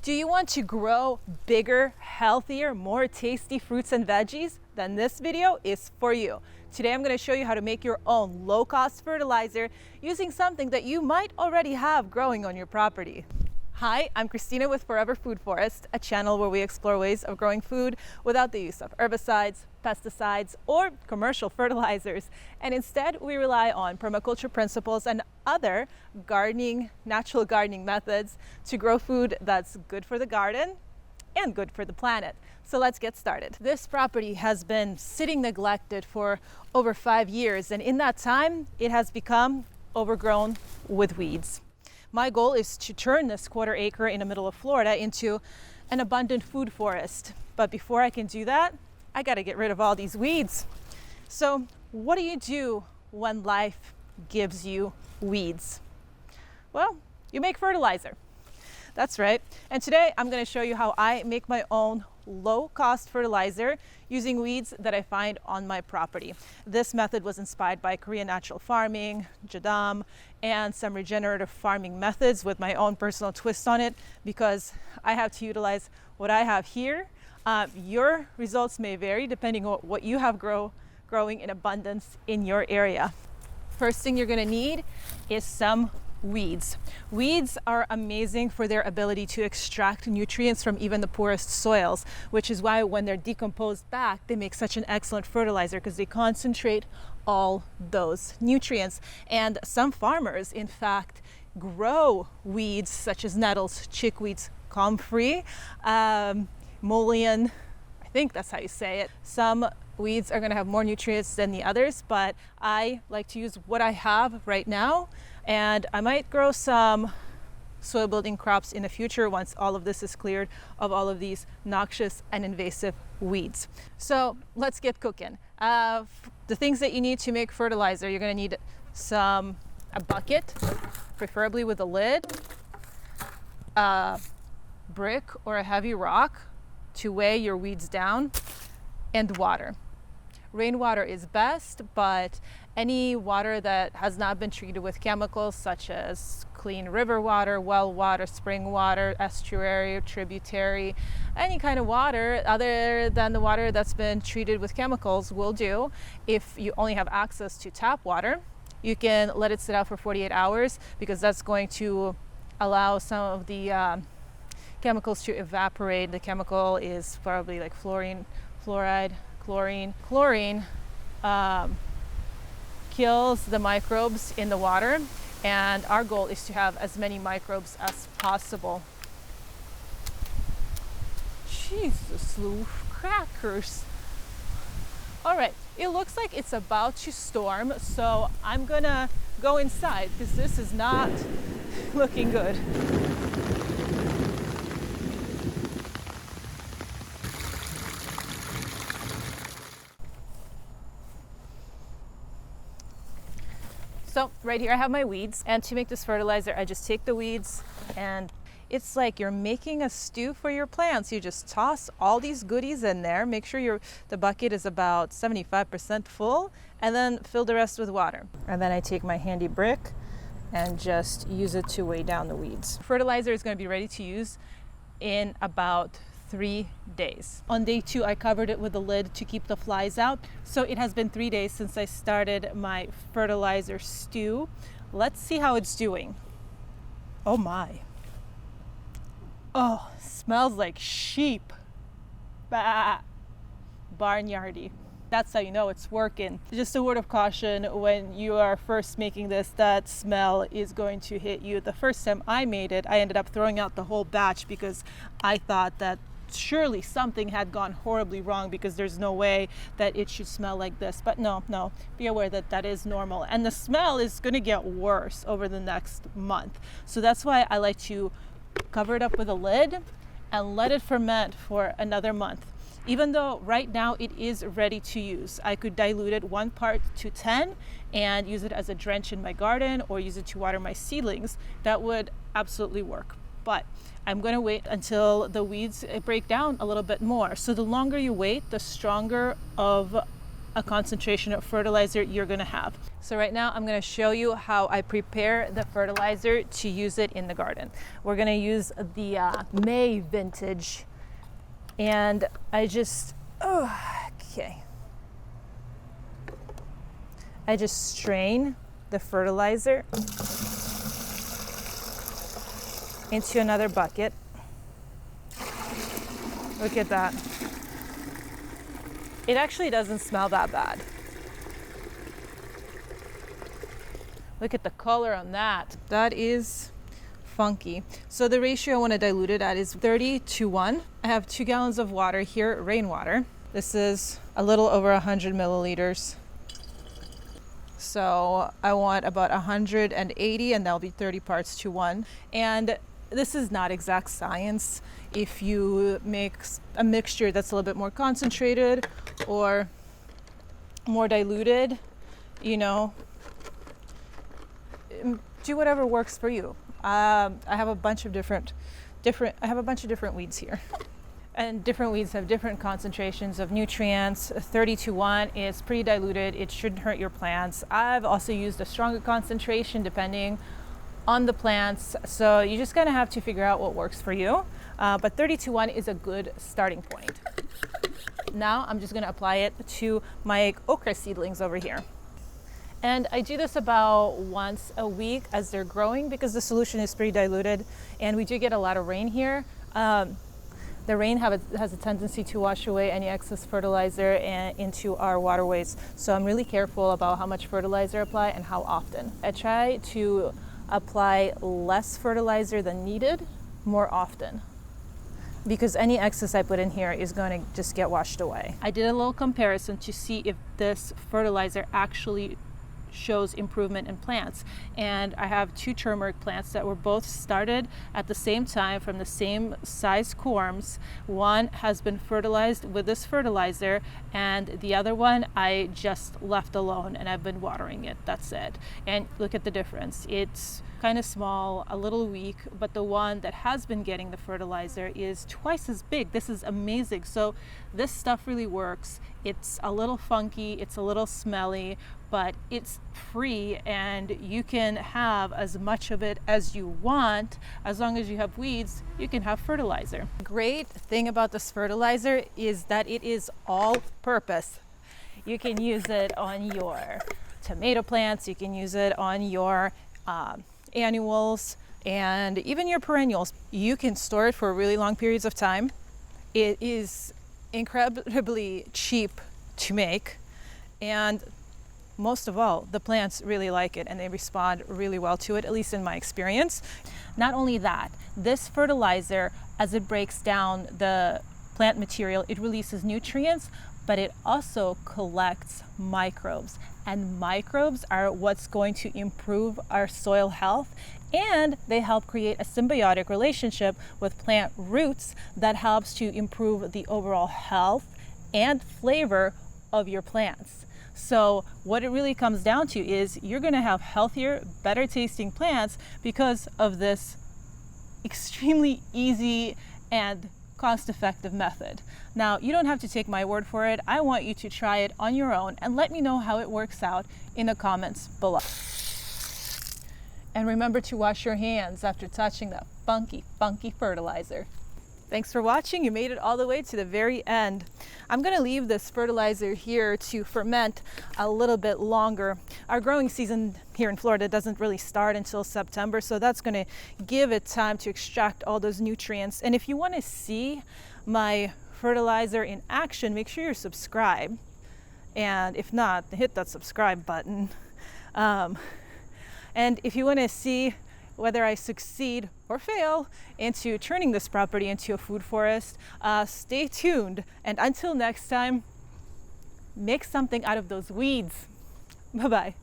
Do you want to grow bigger, healthier, more tasty fruits and veggies? Then this video is for you. Today I'm going to show you how to make your own low-cost fertilizer using something that you might already have growing on your property. Hi, I'm Christina with Forever Food Forest, a channel where we explore ways of growing food without the use of herbicides, pesticides, or commercial fertilizers. And instead, we rely on permaculture principles and other natural gardening methods to grow food that's good for the garden and good for the planet. So let's get started. This property has been sitting neglected for over 5 years, and in that time, it has become overgrown with weeds. My goal is to turn this quarter acre in the middle of Florida into an abundant food forest. But before I can do that, I gotta get rid of all these weeds. So what do you do when life gives you weeds? Well, you make fertilizer. That's right. And today I'm gonna show you how I make my own low-cost fertilizer using weeds that I find on my property. This method was inspired by Korean natural farming, JADAM, and some regenerative farming methods with my own personal twist on it because I have to utilize what I have here. Your results may vary depending on what you have growing in abundance in your area. First thing you're gonna need is some weeds. Weeds are amazing for their ability to extract nutrients from even the poorest soils, which is why when they're decomposed back, they make such an excellent fertilizer because they concentrate all those nutrients. And some farmers, in fact, grow weeds such as nettles, chickweeds, comfrey, mullein, I think that's how you say it. Some weeds are going to have more nutrients than the others, but I like to use what I have right now. And I might grow some soil building crops in the future once all of this is cleared of all of these noxious and invasive weeds. So let's get cooking. The things that you need to make fertilizer, you're going to need a bucket, preferably with a lid, a brick or a heavy rock to weigh your weeds down, and water. Rainwater is best, but any water that has not been treated with chemicals such as clean river water, well water, spring water, estuary, tributary, any kind of water other than the water that's been treated with chemicals will do. If you only have access to tap water, you can let it sit out for 48 hours because that's going to allow some of the chemicals to evaporate. The chemical is probably like fluorine, fluoride, chlorine. Chlorine kills the microbes in the water, and our goal is to have as many microbes as possible. Jesus, Lou crackers. All right, it looks like it's about to storm, so I'm gonna go inside because this is not looking good. So right here I have my weeds, and to make this fertilizer I just take the weeds, and it's like you're making a stew for your plants. You just toss all these goodies in there, make sure the bucket is about 75% full, and then fill the rest with water. And then I take my handy brick and just use it to weigh down the weeds. Fertilizer is going to be ready to use in about 3 days. On day 2, I covered it with a lid to keep the flies out. So it has been 3 days since I started my fertilizer stew. Let's see how it's doing. Oh my. Oh, smells like sheep. Bah. Barnyardy. That's how you know it's working. Just a word of caution, when you are first making this, that smell is going to hit you. The first time I made it, I ended up throwing out the whole batch because I thought that surely something had gone horribly wrong because there's no way that it should smell like this. But no, be aware that that is normal. And the smell is going to get worse over the next month. So that's why I like to cover it up with a lid and let it ferment for another month. Even though right now it is ready to use, I could dilute it 1 part to 10 and use it as a drench in my garden or use it to water my seedlings. That would absolutely work. But I'm going to wait until the weeds break down a little bit more. So the longer you wait, the stronger of a concentration of fertilizer you're gonna have. So right now I'm gonna show you how I prepare the fertilizer to use it in the garden. We're gonna use the May vintage, and I just, I just strain the fertilizer into another bucket. Look at that. It actually doesn't smell that bad. Look at the color on that. That is funky. So the ratio I want to dilute it at is 30:1. I have 2 gallons of water here, rainwater. This is a little over 100 milliliters. So I want about 180, and that'll be 30 parts to 1. And this is not exact science. If you mix a mixture that's a little bit more concentrated or more diluted, you know, do whatever works for you. I have a bunch of different weeds here. And different weeds have different concentrations of nutrients. 30:1 is pretty diluted. It shouldn't hurt your plants. I've also used a stronger concentration depending on the plants. So you just kind of have to figure out what works for you. But 30:1 is a good starting point. Now I'm just gonna apply it to my okra seedlings over here. And I do this about once a week as they're growing because the solution is pretty diluted, and we do get a lot of rain here. The rain has a tendency to wash away any excess fertilizer into our waterways. So I'm really careful about how much fertilizer I apply and how often. I try to apply less fertilizer than needed more often, because any excess I put in here is going to just get washed away. I did a little comparison to see if this fertilizer actually shows improvement in plants, and I have 2 turmeric plants that were both started at the same time from the same size corms. One has been fertilized with this fertilizer, and the other one I just left alone, and I've been watering it. That's it. And look at the difference. It's kind of small, a little weak, but the one that has been getting the fertilizer is twice as big. This is amazing. So this stuff really works. It's a little funky, it's a little smelly, but it's free, and you can have as much of it as you want. As long as you have weeds, you can have fertilizer. Great thing about this fertilizer is that it is all purpose. You can use it on your tomato plants, you can use it on your annuals, and even your perennials. You can store it for really long periods of time. It is incredibly cheap to make, and most of all, the plants really like it and they respond really well to it, at least in my experience. Not only that, this fertilizer, as it breaks down the plant material, it releases nutrients, but it also collects microbes. And microbes are what's going to improve our soil health, and they help create a symbiotic relationship with plant roots that helps to improve the overall health and flavor of your plants. So what it really comes down to is you're going to have healthier, better tasting plants because of this extremely easy and cost-effective method. Now, you don't have to take my word for it. I want you to try it on your own and let me know how it works out in the comments below. And remember to wash your hands after touching that funky, funky fertilizer. Thanks for watching. You made it all the way to the very end. I'm going to leave this fertilizer here to ferment a little bit longer. Our growing season here in Florida doesn't really start until September, so that's going to give it time to extract all those nutrients. And if you want to see my fertilizer in action, make sure you're subscribed. And if not, hit that subscribe button. And if you want to see whether I succeed or fail into turning this property into a food forest, stay tuned. And until next time, make something out of those weeds. Bye-bye.